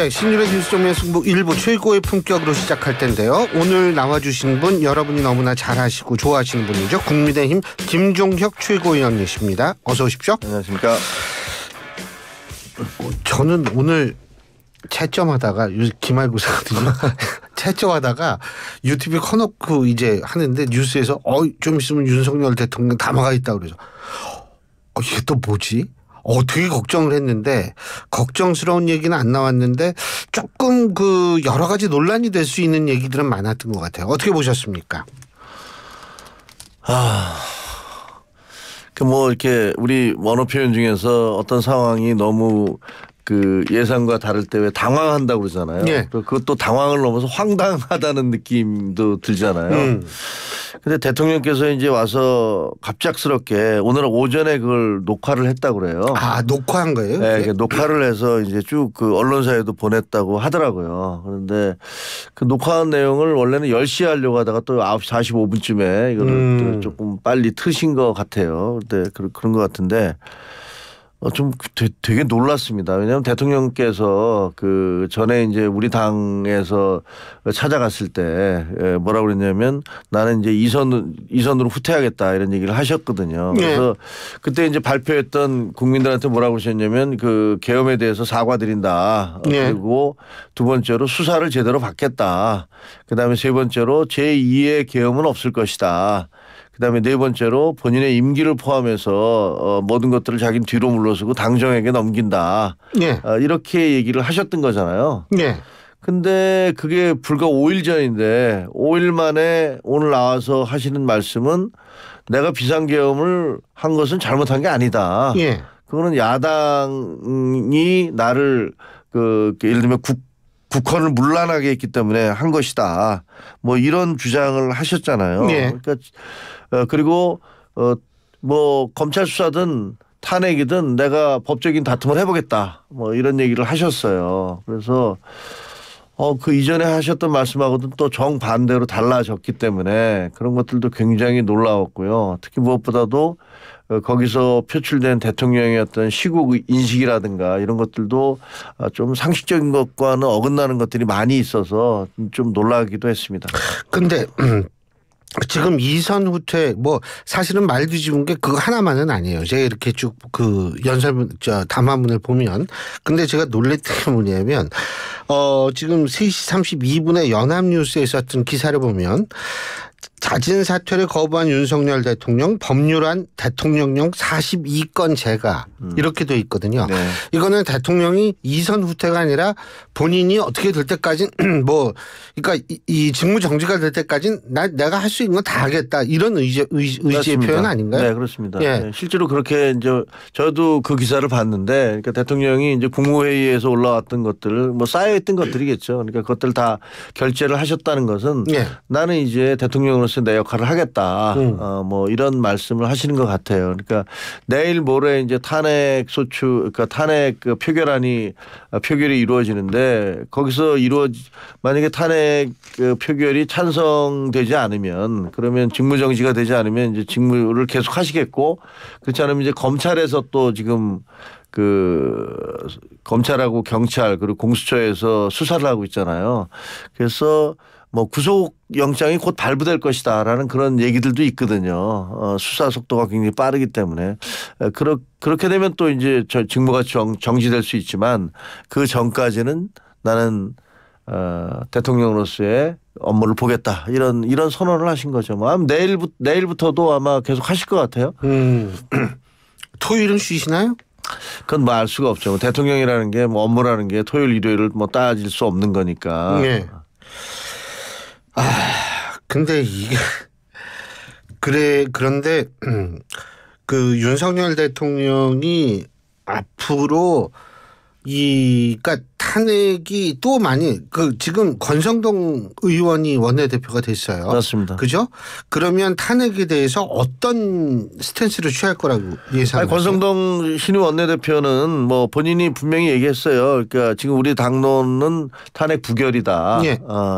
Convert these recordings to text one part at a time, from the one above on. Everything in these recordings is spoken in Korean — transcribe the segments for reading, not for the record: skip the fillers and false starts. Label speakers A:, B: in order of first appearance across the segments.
A: 네, 신일의 뉴스 정면 승부 일부 최고의 품격으로 시작할 텐데요. 오늘 나와주신 분 여러분이 너무나 잘 아시고 좋아하시는 분이죠. 국민의힘 김종혁 최고위원이십니다. 어서 오십시오.
B: 안녕하십니까.
A: 저는 오늘 채점하다가 기말고사거든요. 채점하다가 유튜브에 커놓고 이제 하는데 뉴스에서 좀 있으면 윤석열 대통령 담아가 있다고 그래서 이게 또 뭐지? 되게 걱정을 했는데 걱정스러운 얘기는 안 나왔는데 조금 그 여러 가지 논란이 될 수 있는 얘기들은 많았던 것 같아요. 어떻게 보셨습니까?
B: 그 뭐 이렇게 우리 원어 표현 중에서 어떤 상황이 너무 그 예상과 다를 때 왜 당황한다고 그러잖아요.
A: 네.
B: 그것도 당황을 넘어서 황당하다는 느낌도 들잖아요. 근데 대통령께서 이제 와서 갑작스럽게 오늘 오전에 그걸 녹화를 했다고 그래요.
A: 녹화한 거예요?
B: 네, 녹화를 해서 이제 쭉 그 언론사에도 보냈다고 하더라고요. 그런데 그 녹화한 내용을 원래는 10시에 하려고 하다가 또 9시 45분쯤에 이거를 또 조금 빨리 트신 것 같아요. 근데 그런 것 같은데 좀 되게 놀랐습니다. 왜냐하면 대통령께서 그 전에 이제 우리 당에서 찾아갔을 때 뭐라고 그랬냐면 나는 이제 이선으로 후퇴하겠다 이런 얘기를 하셨거든요. 그래서 그때 이제 발표했던 국민들한테 뭐라고 하셨냐면 그 계엄에 대해서 사과드린다. 그리고 두 번째로 수사를 제대로 받겠다. 그다음에 세 번째로 제2의 계엄은 없을 것이다. 그다음에 네 번째로 본인의 임기를 포함해서 모든 것들을 자기는 뒤로 물러서고 당정에게 넘긴다. 이렇게 얘기를 하셨던 거잖아요. 근데 그게 불과 5일 전인데 5일 만에 오늘 나와서 하시는 말씀은 내가 비상계엄을 한 것은 잘못한 게 아니다. 그거는 야당이 나를 예를 들면 국헌을 문란하게 했기 때문에 한 것이다. 뭐 이런 주장을 하셨잖아요. 그러니까 그리고 뭐 검찰 수사든 탄핵이든 내가 법적인 다툼을 해보겠다. 뭐 이런 얘기를 하셨어요. 그래서 그 이전에 하셨던 말씀하고는 또 정반대로 달라졌기 때문에 그런 것들도 굉장히 놀라웠고요. 특히 무엇보다도 거기서 표출된 대통령의 어떤 시국 인식이라든가 이런 것들도 좀 상식적인 것과는 어긋나는 것들이 많이 있어서 좀 놀라기도 했습니다.
A: 근데 지금 이선 후퇴 뭐 사실은 말 뒤집은 게 그거 하나만은 아니에요. 제가 이렇게 쭉 그 담화문을 보면 근데 제가 놀랬던 게 뭐냐면 지금 3시 32분에 연합뉴스에 있었던 기사를 보면 자진 사퇴를 거부한 윤석열 대통령 법률안 대통령령 42건 제가 이렇게 돼 있거든요. 이거는 대통령이 이선 후퇴가 아니라 본인이 어떻게 될 때까지 그러니까 이 직무 정지가 될 때까지는 내가 할 수 있는 건 다 하겠다 이런 의지의 표현 아닌가요?
B: 네, 그렇습니다. 실제로 그렇게 이제 저도 그 기사를 봤는데 그러니까 대통령이 이제 국무회의에서 올라왔던 것들 뭐 쌓여있던 것들이겠죠. 그러니까 그것들 다 결재를 하셨다는 것은 나는 이제 대통령으로서 내 역할을 하겠다. 뭐 이런 말씀을 하시는 것 같아요. 그러니까 내일 모레 이제 탄핵 그러니까 탄핵 표결이 이루어지는데 거기서 만약에 탄핵 표결이 찬성되지 않으면 그러면 직무정지가 되지 않으면 이제 직무를 계속 하시겠고 그렇지 않으면 이제 검찰에서 또 지금 검찰하고 경찰 그리고 공수처에서 수사를 하고 있잖아요. 그래서 뭐 구속영장이 곧 발부될 것이다라는 그런 얘기들도 있거든요. 수사 속도가 굉장히 빠르기 때문에 그렇게 되면 또 이제 직무가 정지될 수 있지만 그 전까지는 나는 대통령으로서의 업무를 보겠다 이런 선언을 하신 거죠. 뭐 내일부터도 아마 계속 하실 것 같아요.
A: 토요일은 쉬시나요?
B: 그건 뭐 알 수가 없죠. 대통령이라는 게 뭐 업무라는 게 토요일 일요일을 뭐 따질 수 없는 거니까.
A: 근데 이게 그런데 그 윤석열 대통령이 앞으로 그러니까 탄핵이 또 많이 지금 권성동 의원이 원내대표가 됐어요.
B: 맞습니다.
A: 그죠? 그러면 탄핵에 대해서 어떤 스탠스를 취할 거라고 예상하세요?
B: 권성동 신임 원내대표는 뭐 본인이 분명히 얘기했어요. 그러니까 지금 우리 당론은 탄핵 부결이다.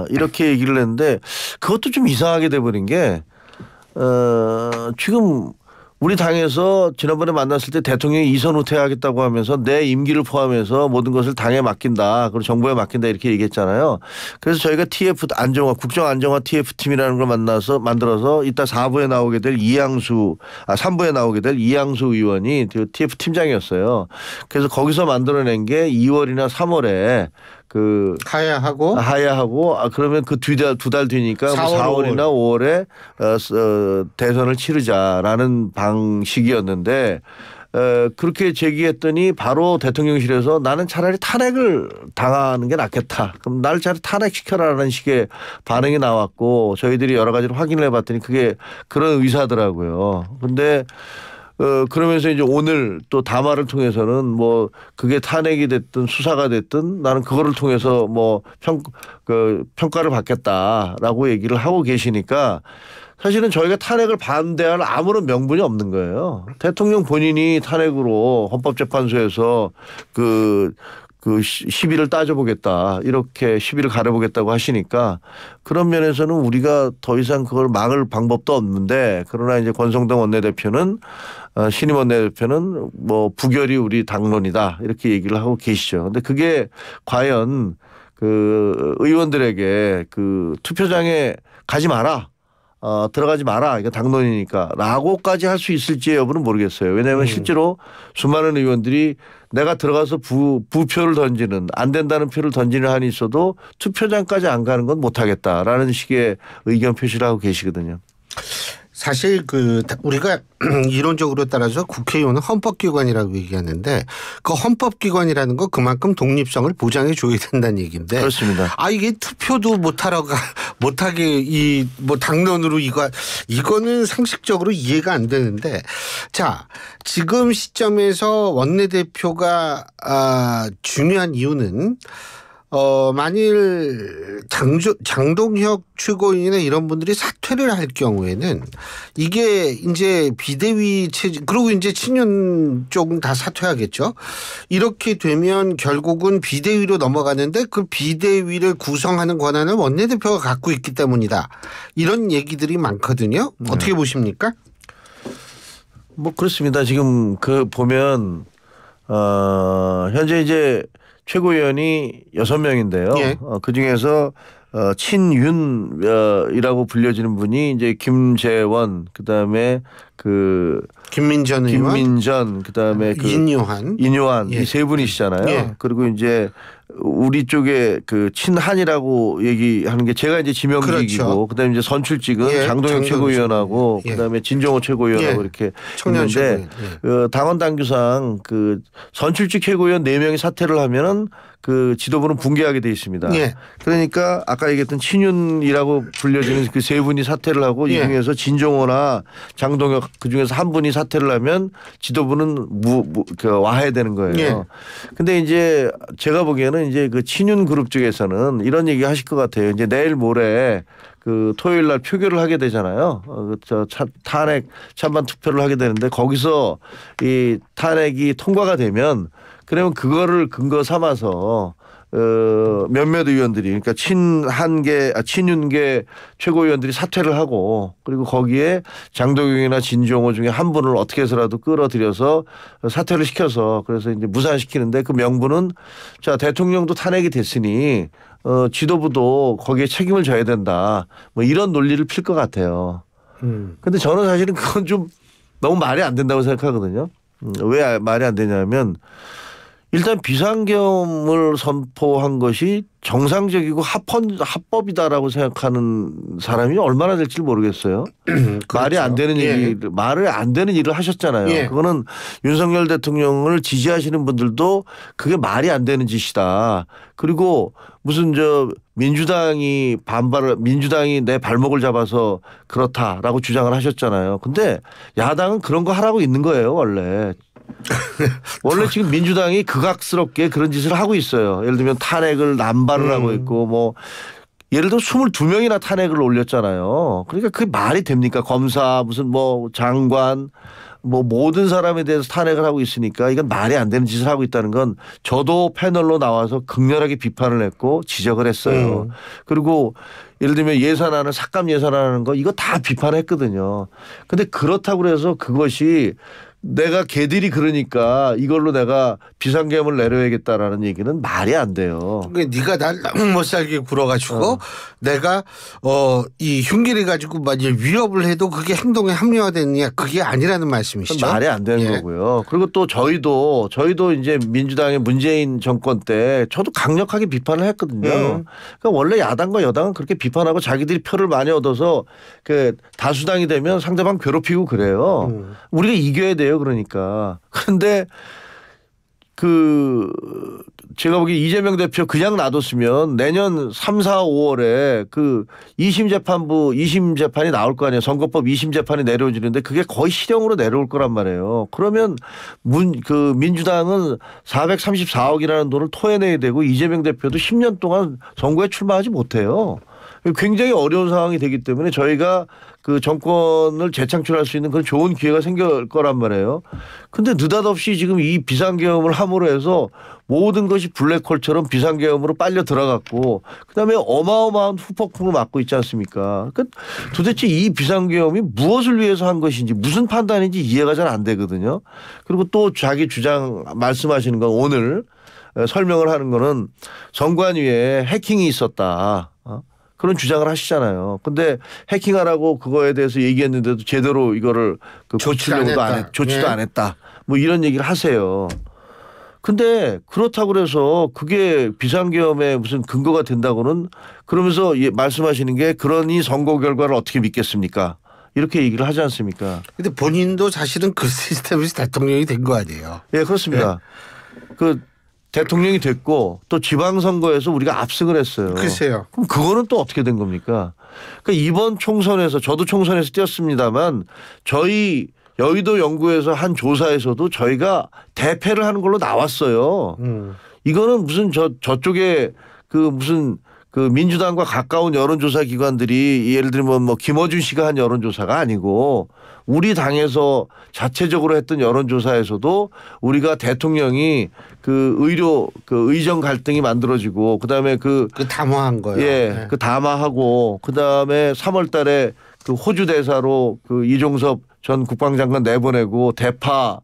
B: 이렇게 얘기를 했는데 그것도 좀 이상하게 돼버린 게 지금 우리 당에서 지난번에 만났을 때 대통령이 이선 후퇴하겠다고 하면서 내 임기를 포함해서 모든 것을 당에 맡긴다. 그리고 정부에 맡긴다 이렇게 얘기했잖아요. 그래서 저희가 TF 안정화 국정안정화 TF팀이라는 걸 만들어서 이따 4부에 나오게 될 3부에 나오게 될 이양수 의원이 TF 팀장이었어요. 그래서 거기서 만들어낸 게 2월이나 3월에
A: 하야하고
B: 그러면 그 두 달 뒤니까
A: 4월,
B: 4월이나 5월에 대선을 치르자라는 방식이었는데 그렇게 제기했더니 바로 대통령실에서 나는 차라리 탄핵을 당하는 게 낫겠다. 그럼 나를 차라리 탄핵시켜라라는 식의 반응이 나왔고 저희들이 여러 가지를 확인을 해봤더니 그게 그런 의사더라고요. 근데 그러면서 이제 오늘 또 담화를 통해서는 뭐 그게 탄핵이 됐든 수사가 됐든 나는 그거를 통해서 뭐 평가를 받겠다라고 얘기를 하고 계시니까 사실은 저희가 탄핵을 반대할 아무런 명분이 없는 거예요. 대통령 본인이 탄핵으로 헌법재판소에서 시비를 따져보겠다. 이렇게 시비를 가려보겠다고 하시니까 그런 면에서는 우리가 더 이상 그걸 막을 방법도 없는데 그러나 이제 권성동 원내대표는 신임 원내대표는 뭐 부결이 우리 당론이다. 이렇게 얘기를 하고 계시죠. 근데 그게 과연 의원들에게 투표장에 가지 마라. 들어가지 마라. 이거 당론이니까 라고까지 할 수 있을지의 여부는 모르겠어요. 왜냐하면 실제로 수많은 의원들이 내가 들어가서 부표를 던지는 안 된다는 표를 던지는 한이 있어도 투표장까지 안 가는 건 못하겠다라는 식의 의견 표시를 하고 계시거든요.
A: 사실 우리가 이론적으로 따라서 국회의원은 헌법기관이라고 얘기하는데 그 헌법기관이라는 거 그만큼 독립성을 보장해 줘야 된다는 얘기인데.
B: 그렇습니다.
A: 이게 투표도 못하게 뭐 당론으로 이거는 상식적으로 이해가 안 되는데 자 지금 시점에서 원내대표가 중요한 이유는 만일 장동혁 최고위원이나 이런 분들이 사퇴를 할 경우에는 이게 이제 비대위 체제 그리고 이제 친윤 쪽은 다 사퇴하겠죠. 이렇게 되면 결국은 비대위로 넘어가는데 그 비대위를 구성하는 권한을 원내대표가 갖고 있기 때문이다. 이런 얘기들이 많거든요. 어떻게 보십니까?
B: 뭐 그렇습니다. 지금 보면 현재 이제 최고위원이 6명인데요.
A: 예.
B: 그중에서 친윤이라고 불려지는 분이 이제 김재원 그다음에
A: 김민전 의원,
B: 그다음에
A: 인요한
B: 예. 이 세 분이시잖아요.
A: 예.
B: 그리고 이제 우리 쪽에 친한이라고 얘기하는 게 제가 이제 지명직이고
A: 그렇죠.
B: 그다음에 이제 선출직은
A: 예.
B: 장동혁 최고위원하고
A: 예.
B: 그다음에 진정호 최고위원하고
A: 예.
B: 이렇게
A: 청년
B: 있는데 당원 당규상 선출직 최고위원 4명이 사퇴를 하면은 지도부는 붕괴하게 돼 있습니다.
A: 예.
B: 그러니까 아까 얘기했던 친윤이라고 불려지는 그 세 분이 사퇴를 하고 이 중에서 진정호나 장동혁 그 중에서 한 분이 사퇴를 하면 지도부는 와해되는 거예요. 근데 이제 제가 보기에는 이제 친윤 그룹 쪽에서는 이런 얘기 하실 것 같아요. 이제 내일 모레 토요일 날 표결을 하게 되잖아요. 탄핵 찬반 투표를 하게 되는데 거기서 이 탄핵이 통과가 되면 그러면 그거를 근거 삼아서 몇몇 의원들이 그러니까 친윤계 최고위원들이 사퇴를 하고 그리고 거기에 장동영이나 진종호 중에 한 분을 어떻게 해서라도 끌어들여서 사퇴를 시켜서 그래서 이제 무산시키는데 그 명분은 자 대통령도 탄핵이 됐으니 지도부도 거기에 책임을 져야 된다. 뭐 이런 논리를 필 것 같아요. 근데 저는 사실은 그건 좀 너무 말이 안 된다고 생각하거든요. 왜 말이 안 되냐면 일단 비상계엄을 선포한 것이 정상적이고 합법이다라고 생각하는 사람이 얼마나 될지 모르겠어요. 그렇죠. 말이 안 되는 말을 안 되는 일을 하셨잖아요. 그거는 윤석열 대통령을 지지하시는 분들도 그게 말이 안 되는 짓이다. 그리고 무슨 민주당이 내 발목을 잡아서 그렇다라고 주장을 하셨잖아요. 근데 야당은 그런 거 하라고 있는 거예요, 원래. 원래 지금 민주당이 극악스럽게 그런 짓을 하고 있어요. 예를 들면 탄핵을 남발을 하고 있고 뭐 예를 들어 22명이나 탄핵을 올렸잖아요. 그러니까 그게 말이 됩니까? 검사 무슨 뭐 장관 뭐 모든 사람에 대해서 탄핵을 하고 있으니까 이건 말이 안 되는 짓을 하고 있다는 건 저도 패널로 나와서 극렬하게 비판을 했고 지적을 했어요. 그리고 예를 들면 예산안을 삭감 예산안하는 거 이거 다 비판했거든요. 근데 그렇다고 해서 그것이 내가 걔들이 그러니까 이걸로 내가 비상계엄을 내려야겠다라는 얘기는 말이 안 돼요.
A: 그러니까 네가 날 너무 못 살게 굴어가지고 내가 이 흉기를 가지고 만약 위협을 해도 그게 행동에 합리화되느냐 그게 아니라는 말씀이시죠.
B: 말이 안 되는
A: 예.
B: 거고요. 그리고 또 저희도 이제 민주당의 문재인 정권 때 저도 강력하게 비판을 했거든요. 그러니까 원래 야당과 여당은 그렇게 비판하고 자기들이 표를 많이 얻어서 그 다수당이 되면 상대방 괴롭히고 그래요. 우리가 이겨야 돼요. 그러니까. 그런데 제가 보기에 이재명 대표 그냥 놔뒀으면 내년 3, 4, 5월에 그 2심 재판이 나올 거 아니에요. 선거법 2심 재판이 내려지는데 그게 거의 실형으로 내려올 거란 말이에요. 그러면 민주당은 434억이라는 돈을 토해내야 되고 이재명 대표도 10년 동안 선거에 출마하지 못해요. 굉장히 어려운 상황이 되기 때문에 저희가 그 정권을 재창출할 수 있는 그런 좋은 기회가 생길 거란 말이에요. 근데 느닷없이 지금 이 비상계엄을 함으로 해서 모든 것이 블랙홀처럼 비상계엄으로 빨려 들어갔고 그다음에 어마어마한 후폭풍을 맞고 있지 않습니까? 그러니까 도대체 이 비상계엄이 무엇을 위해서 한 것인지 무슨 판단인지 이해가 잘 안 되거든요. 그리고 또 자기 주장 말씀하시는 건 오늘 설명을 하는 거는 선관위에 해킹이 있었다. 그런 주장을 하시잖아요. 근데 해킹하라고 그거에 대해서 얘기했는데도 제대로 이거를 조치도 안 했다. 뭐 이런 얘기를 하세요. 근데 그렇다고 그래서 그게 비상계엄의 무슨 근거가 된다고는 그러면서 말씀하시는 게 그러니 선거 결과를 어떻게 믿겠습니까? 이렇게 얘기를 하지 않습니까?
A: 근데 본인도 사실은 그 시스템에서 대통령이 된 거 아니에요.
B: 예, 그렇습니다. 그 대통령이 됐고 또 지방선거에서 우리가 압승을 했어요.
A: 글쎄요.
B: 그럼 그거는 또 어떻게 된 겁니까? 그러니까 이번 총선에서 저도 총선에서 뛰었습니다만 저희 여의도 연구에서 한 조사에서도 저희가 대패를 하는 걸로 나왔어요. 이거는 무슨 저쪽에 그 민주당과 가까운 여론조사 기관들이 예를 들면 뭐 김어준 씨가 한 여론조사가 아니고 우리 당에서 자체적으로 했던 여론조사에서도 우리가 대통령이 의정 갈등이 만들어지고 그다음에
A: 담화한 거예요.
B: 예,
A: 네.
B: 그 담화하고 그다음에 3월 달에 그 호주 대사로 그 이종섭 전 국방장관 내보내고 대파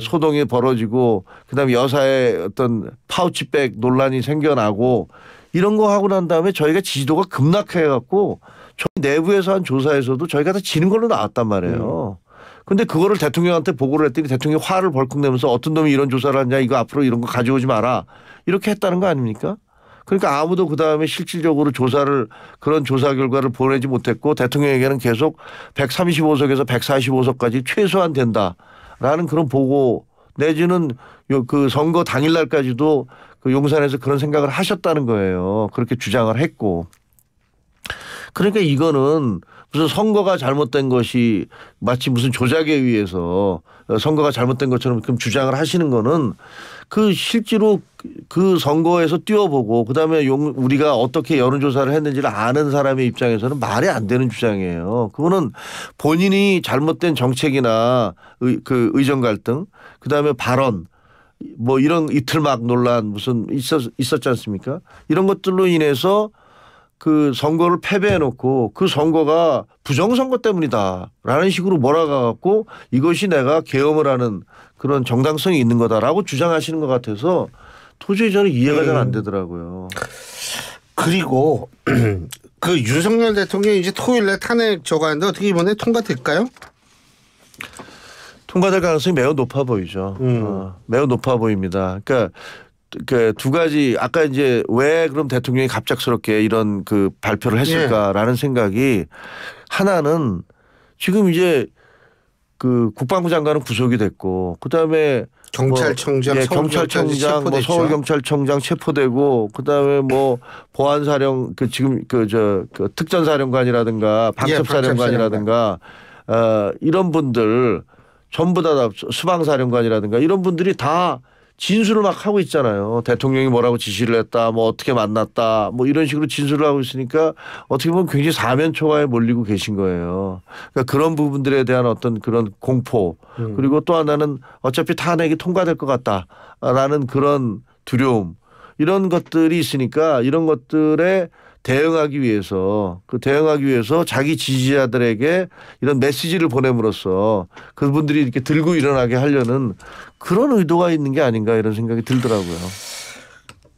B: 소동이 벌어지고 그다음에 여사의 어떤 파우치백 논란이 생겨나고 이런 거 하고 난 다음에 저희가 지지도가 급락해 갖고 저희 내부에서 한 조사에서도 저희가 다 지는 걸로 나왔단 말이에요. 근데 그거를 대통령한테 보고를 했더니 대통령이 화를 벌컥 내면서 어떤 놈이 이런 조사를 하냐 이거 앞으로 이런 거 가져오지 마라 이렇게 했다는 거 아닙니까? 그러니까 아무도 그다음에 실질적으로 그런 조사 결과를 보내지 못했고 대통령에게는 계속 135석에서 145석까지 최소한 된다라는 그런 보고 내지는 그 선거 당일날까지도 그 용산에서 그런 생각을 하셨다는 거예요. 그렇게 주장을 했고. 그러니까 이거는 무슨 선거가 잘못된 것이 마치 무슨 조작에 의해서 선거가 잘못된 것처럼 그럼 주장을 하시는 거는 그 실제로 그 선거에서 뛰어보고 그다음에 우리가 어떻게 여론조사를 했는지를 아는 사람의 입장에서는 말이 안 되는 주장이에요. 그거는 본인이 잘못된 정책이나 그 의정 갈등 그다음에 발언 뭐 이런 이틀막 논란 무슨 있었지 않습니까? 이런 것들로 인해서 그 선거를 패배해놓고 그 선거가 부정선거 때문이다라는 식으로 몰아가갖고 이것이 내가 계엄을 하는 그런 정당성이 있는 거다라고 주장하시는 것 같아서 도저히 저는 이해가 잘 안 되더라고요.
A: 그리고 그 윤석열 대통령이 이제 토요일에 탄핵 저거하는데 어떻게 이번에 통과될까요?
B: 통과될 가능성이 매우 높아 보이죠. 매우 높아 보입니다. 그러니까 그 두 가지 아까 이제 왜 그럼 대통령이 갑작스럽게 이런 그 발표를 했을까라는 생각이 하나는 지금 이제 그 국방부 장관은 구속이 됐고 그다음에
A: 경찰청장,
B: 경찰청장, 뭐 서울경찰청장 체포되고 그다음에 뭐 보안사령 그 지금 그 특전사령관이라든가 방첩사령관이라든가 이런 분들 전부 다 수방사령관이라든가 이런 분들이 다 진술을 막 하고 있잖아요. 대통령이 뭐라고 지시를 했다, 뭐 어떻게 만났다, 뭐 이런 식으로 진술을 하고 있으니까 어떻게 보면 굉장히 사면초가에 몰리고 계신 거예요. 그러니까 그런 부분들에 대한 어떤 그런 공포 그리고 또 하나는 어차피 탄핵이 통과될 것 같다라는 그런 두려움 이런 것들이 있으니까 이런 것들에 대응하기 위해서 자기 지지자들에게 이런 메시지를 보냄으로써 그분들이 이렇게 들고 일어나게 하려는 그런 의도가 있는 게 아닌가 이런 생각이 들더라고요.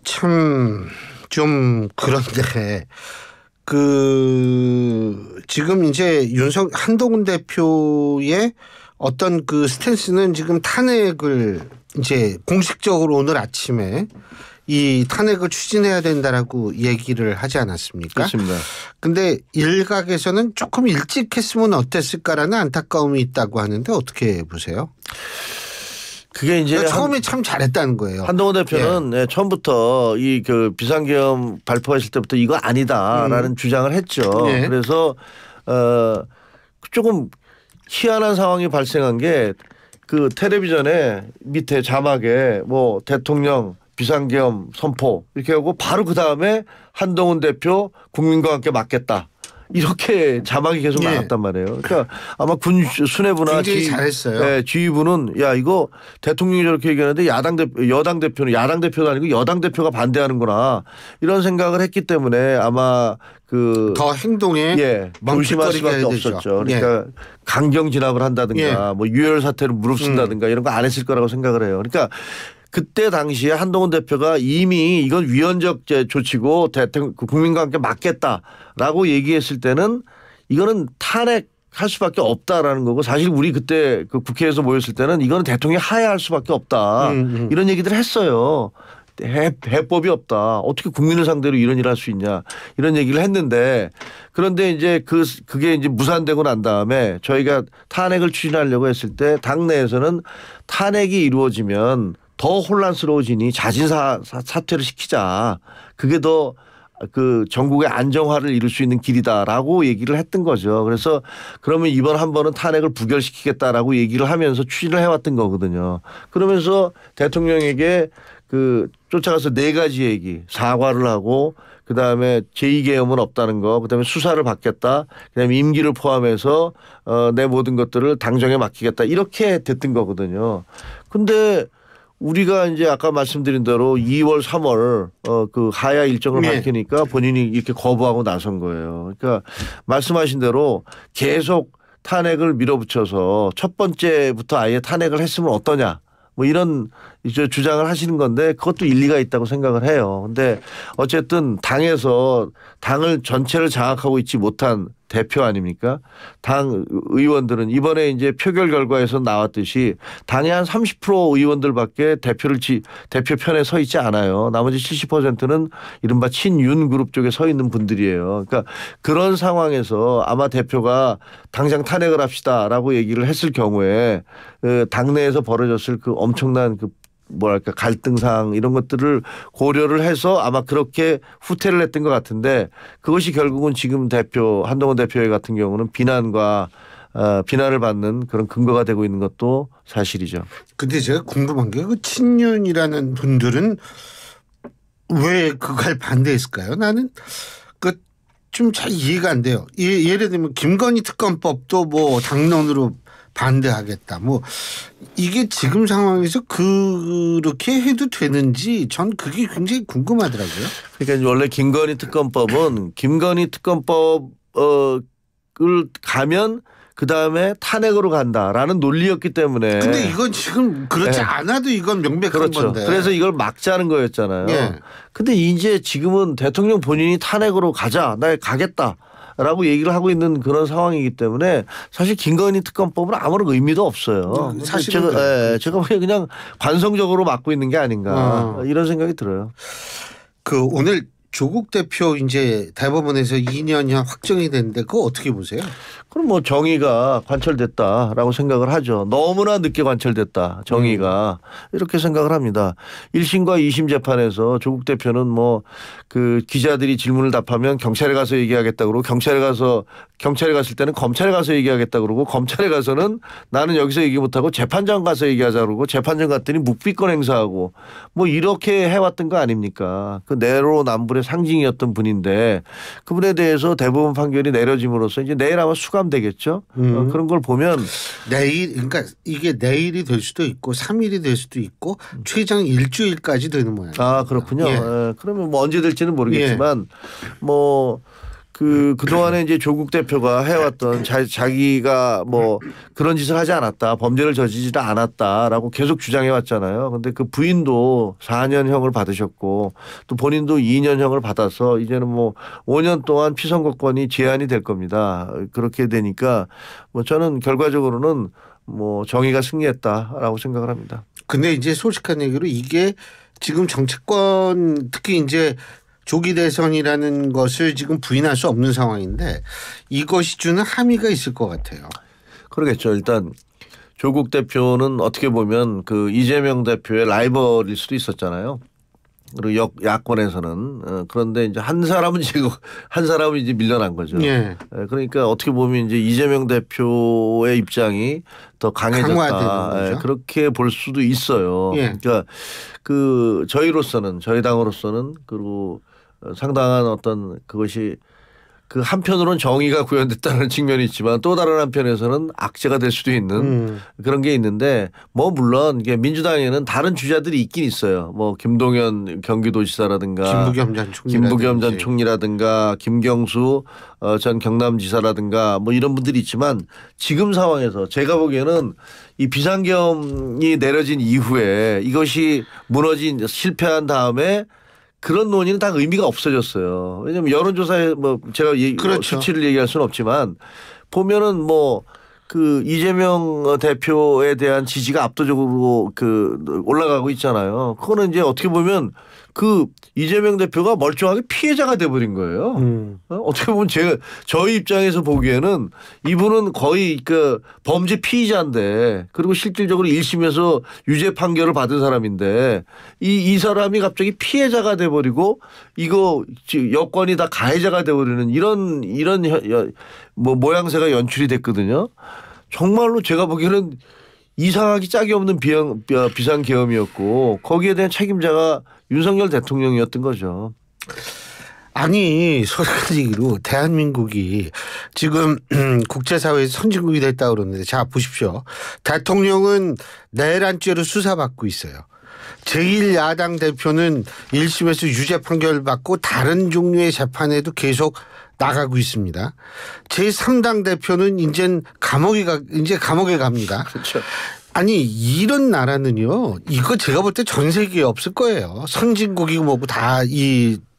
A: 참 좀 그런데 지금 이제 한동훈 대표의 어떤 그 스탠스는 지금 탄핵을 이제 공식적으로 오늘 아침에 이 탄핵을 추진해야 된다라고 얘기를 하지 않았습니까?
B: 그렇습니다.
A: 근데 일각에서는 조금 일찍 했으면 어땠을까라는 안타까움이 있다고 하는데 어떻게 보세요?
B: 그게 이제
A: 처음에 참 잘했다는 거예요.
B: 한동훈 대표는 처음부터 이 그 비상계엄 발표하실 때부터 이거 아니다라는 주장을 했죠. 그래서 조금 희한한 상황이 발생한 게 그 텔레비전에 밑에 자막에 뭐 대통령 비상계엄 선포 이렇게 하고 바로 그 다음에 한동훈 대표 국민과 함께 맞겠다. 이렇게 자막이 계속 나왔단 말이에요. 그러니까 아마 군 수뇌부나 지휘부는 야 이거 대통령이 저렇게 얘기하는데 여당 대표는 야당 대표도 아니고 여당 대표가 반대하는구나 이런 생각을 했기 때문에 아마
A: 더 행동에
B: 조심할 수밖에 없었죠. 그러니까 강경 진압을 한다든가 뭐 유혈 사태를 무릅쓴다든가 이런 거 안 했을 거라고 생각을 해요. 그러니까 그때 당시에 한동훈 대표가 이미 이건 위헌적 조치고 국민과 함께 맞겠다라고 얘기했을 때는 이거는 탄핵할 수밖에 없다라는 거고 사실 우리 그때 그 국회에서 모였을 때는 이거는 대통령이 하야할 수밖에 없다 이런 얘기들을 했어요. 해법이 없다. 어떻게 국민을 상대로 이런 일을 할 수 있냐 이런 얘기를 했는데 그런데 이제 그게 이제 무산되고 난 다음에 저희가 탄핵을 추진하려고 했을 때 당내에서는 탄핵이 이루어지면 더 혼란스러워지니 자진 사퇴를 시키자. 그게 더 그 전국의 안정화를 이룰 수 있는 길이다라고 얘기를 했던 거죠. 그래서 그러면 이번 한 번은 탄핵을 부결시키겠다라고 얘기를 하면서 추진을 해왔던 거거든요. 그러면서 대통령에게 쫓아가서 4가지 얘기 사과를 하고 그다음에 제2계엄은 없다는 거 그다음에 수사를 받겠다 그다음에 임기를 포함해서 내 모든 것들을 당정에 맡기겠다 이렇게 됐던 거거든요. 근데 우리가 이제 아까 말씀드린 대로 2월 3월 그 하야 일정을 밝히니까 본인이 이렇게 거부하고 나선 거예요. 그러니까 말씀하신 대로 계속 탄핵을 밀어붙여서 첫 번째부터 아예 탄핵을 했으면 어떠냐. 뭐 이런 이제 주장을 하시는 건데 그것도 일리가 있다고 생각을 해요. 근데 어쨌든 당에서 당을 전체를 장악하고 있지 못한 대표 아닙니까? 당 의원들은 이번에 이제 표결 결과에서 나왔듯이 당의 한 30% 의원들밖에 대표 편에 서 있지 않아요. 나머지 70%는 이른바 친윤 그룹 쪽에 서 있는 분들이에요. 그러니까 그런 상황에서 아마 대표가 당장 탄핵을 합시다라고 얘기를 했을 경우에 당내에서 벌어졌을 그 엄청난 뭐랄까 갈등상 이런 것들을 고려를 해서 아마 그렇게 후퇴를 했던 것 같은데 그것이 결국은 지금 한동훈 대표 같은 경우는 비난을 받는 그런 근거가 되고 있는 것도 사실이죠.
A: 근데 제가 궁금한 게 그 친윤이라는 분들은 왜 그걸 반대했을까요? 나는 좀 잘 이해가 안 돼요. 예를 들면 김건희 특검법도 뭐 당론으로 반대하겠다. 뭐 이게 지금 상황에서 그렇게 해도 되는지 전 그게 굉장히 궁금하더라고요.
B: 그러니까 원래 김건희 특검법은 김건희 특검법을 가면 그다음에 탄핵으로 간다라는 논리였기 때문에.
A: 근데 이건 지금 그렇지 않아도 이건 명백한 건데.
B: 그래서 이걸 막자는 거였잖아요. 근데 이제 지금은 대통령 본인이 탄핵으로 가자. 나 가겠다. 라고 얘기를 하고 있는 그런 상황이기 때문에 사실 김건희 특검법은 아무런 의미도 없어요. 사실 제가 그냥 관성적으로 막고 있는 게 아닌가 이런 생각이 들어요.
A: 오늘 조국 대표 이제 대법원에서 2년형 확정이 됐는데 그거 어떻게 보세요?
B: 그럼 뭐 정의가 관철됐다라고 생각을 하죠. 너무나 늦게 관철됐다. 정의가 이렇게 생각을 합니다. 1심과 2심 재판에서 조국 대표는 뭐 그 기자들이 질문을 답하면 경찰에 가서 얘기하겠다 그러고 경찰에 갔을 때는 검찰에 가서 얘기하겠다 그러고 검찰에 가서는 나는 여기서 얘기 못하고 재판장 가서 얘기하자 그러고 재판장 갔더니 묵비권 행사하고 뭐 이렇게 해왔던 거 아닙니까? 그 내로남불의 상징이었던 분인데 그분에 대해서 대법원 판결이 내려짐으로써 이제 내일 아마 수감되겠죠. 그런 걸 보면
A: 내일 그러니까 이게 내일이 될 수도 있고 3일이 될 수도 있고 최장 일주일까지 되는 모양이에요.
B: 아 그렇군요. 예. 그러면 뭐 언제 될지는 모르겠지만 뭐 그동안에 이제 조국 대표가 해왔던 자기가 뭐 그런 짓을 하지 않았다. 범죄를 저지르지 않았다라고 계속 주장해 왔잖아요. 근데 그 부인도 4년형을 받으셨고 또 본인도 2년형을 받아서 이제는 뭐 5년 동안 피선거권이 제한이 될 겁니다. 그렇게 되니까 뭐 저는 결과적으로는 뭐 정의가 승리했다라고 생각을 합니다.
A: 근데 이제 솔직한 얘기로 이게 지금 정치권 특히 이제 조기 대선이라는 것을 지금 부인할 수 없는 상황인데 이것이 주는 함의가 있을 것 같아요.
B: 그러겠죠. 일단 조국 대표는 어떻게 보면 그 이재명 대표의 라이벌일 수도 있었잖아요. 그리고 야권에서는 그런데 이제 한 사람은 이제 밀려난 거죠.
A: 예.
B: 그러니까 어떻게 보면 이제 이재명 대표의 입장이 더 강해졌다. 그렇게 볼 수도 있어요.
A: 예.
B: 그러니까 저희 당으로서는 그리고 상당한 어떤 그것이 그 한편으로는 정의가 구현됐다는 측면이 있지만 또 다른 한편에서는 악재가 될 수도 있는 그런 게 있는데 뭐 물론 이게 민주당에는 다른 주자들이 있긴 있어요. 뭐 김동연 경기도지사라든가 김부겸 전 총리라든가 김경수 전 경남지사라든가 뭐 이런 분들이 있지만 지금 상황에서 제가 보기에는 이 비상계엄이 내려진 이후에 이것이 실패한 다음에 그런 논의는 다 의미가 없어졌어요. 왜냐하면 여론조사에 뭐 제가
A: 그렇죠.
B: 수치를 얘기할 수는 없지만 보면은 뭐 그 이재명 대표에 대한 지지가 압도적으로 올라가고 있잖아요. 그거는 이제 어떻게 보면 그 이재명 대표가 멀쩡하게 피해자가 돼버린 거예요. 어떻게 보면 저희 입장에서 보기에는 이분은 거의 그 범죄 피의자인데 그리고 실질적으로 1심에서 유죄 판결을 받은 사람인데 이 사람이 갑자기 피해자가 돼버리고 이거 여권이 다 가해자가 돼버리는 이런 뭐 모양새가 연출이 됐거든요. 정말로 제가 보기에는 이상하기 짝이 없는 비상계엄이었고 거기에 대한 책임자가 윤석열 대통령이었던 거죠.
A: 아니 솔직한 얘기로 대한민국이 지금 국제사회에서 선진국이 됐다고 그러는데 자 보십시오. 대통령은 내란죄로 수사받고 있어요. 제1야당 대표는 1심에서 유죄 판결 받고 다른 종류의 재판에도 계속 나가고 있습니다. 제3당 대표는 이제 감옥에 갑니다.
B: 그렇죠.
A: 아니 이런 나라는요. 이거 제가 볼 때 전 세계에 없을 거예요. 선진국이고 뭐고 다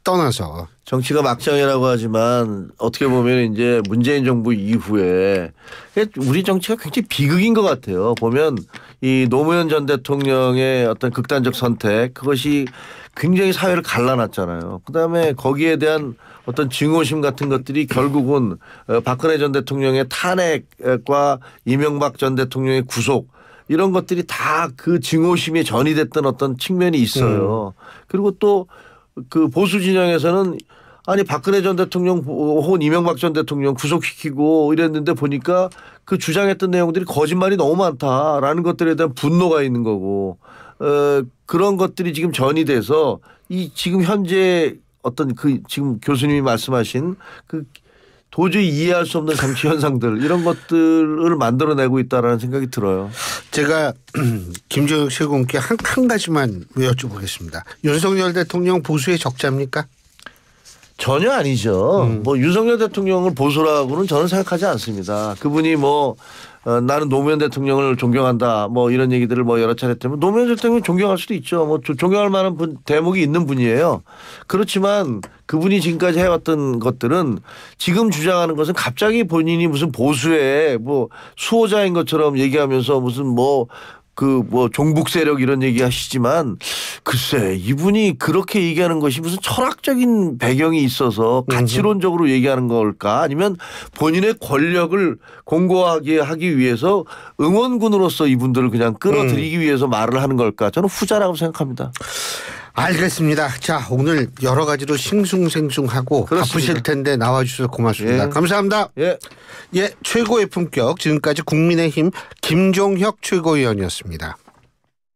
A: 떠나서.
B: 정치가 막장이라고 하지만 어떻게 보면 이제 문재인 정부 이후에 우리 정치가 굉장히 비극인 것 같아요. 보면 이 노무현 전 대통령의 어떤 극단적 선택 그것이 굉장히 사회를 갈라놨잖아요. 그다음에 거기에 대한 어떤 증오심 같은 것들이 결국은 박근혜 전 대통령의 탄핵과 이명박 전 대통령의 구속 이런 것들이 다 그 증오심에 전이됐던 어떤 측면이 있어요. 그리고 또 그 보수 진영에서는 아니 박근혜 전 대통령 혹은 이명박 전 대통령 구속시키고 이랬는데 보니까 그 주장했던 내용들이 거짓말이 너무 많다라는 것들에 대한 분노가 있는 거고 그런 것들이 지금 전이 돼서 이 지금 현재 어떤 지금 교수님이 말씀하신 그 도저히 이해할 수 없는 정치 현상들 이런 것들을 만들어내고 있다라는 생각이 들어요.
A: 제가 김정혁 최고님께 한 가지만 여쭤보겠습니다. 윤석열 대통령 보수의 적자입니까?
B: 전혀 아니죠. 뭐 윤석열 대통령을 보수라고는 저는 생각하지 않습니다. 그분이 뭐 나는 노무현 대통령을 존경한다 뭐 이런 얘기들을 뭐 여러 차례 때문에 노무현 대통령 존경할 수도 있죠. 뭐 존경할 만한 대목이 있는 분이에요. 그렇지만 그분이 지금까지 해왔던 것들은 지금 주장하는 것은 갑자기 본인이 무슨 보수의 뭐 수호자인 것처럼 얘기하면서 무슨 뭐 그 뭐 종북 세력 이런 얘기 하시지만 글쎄 이분이 그렇게 얘기하는 것이 무슨 철학적인 배경이 있어서 가치론적으로 얘기하는 걸까 아니면 본인의 권력을 공고하게 하기 위해서 응원군으로서 이분들을 그냥 끌어들이기 위해서 말을 하는 걸까 저는 후자라고 생각합니다.
A: 알겠습니다. 자, 오늘 여러 가지로 싱숭생숭하고
B: 그렇습니다.
A: 바쁘실 텐데 나와주셔서 고맙습니다.
B: 예.
A: 감사합니다.
B: 예.
A: 예, 최고의 품격 지금까지 국민의힘 김종혁 최고위원이었습니다.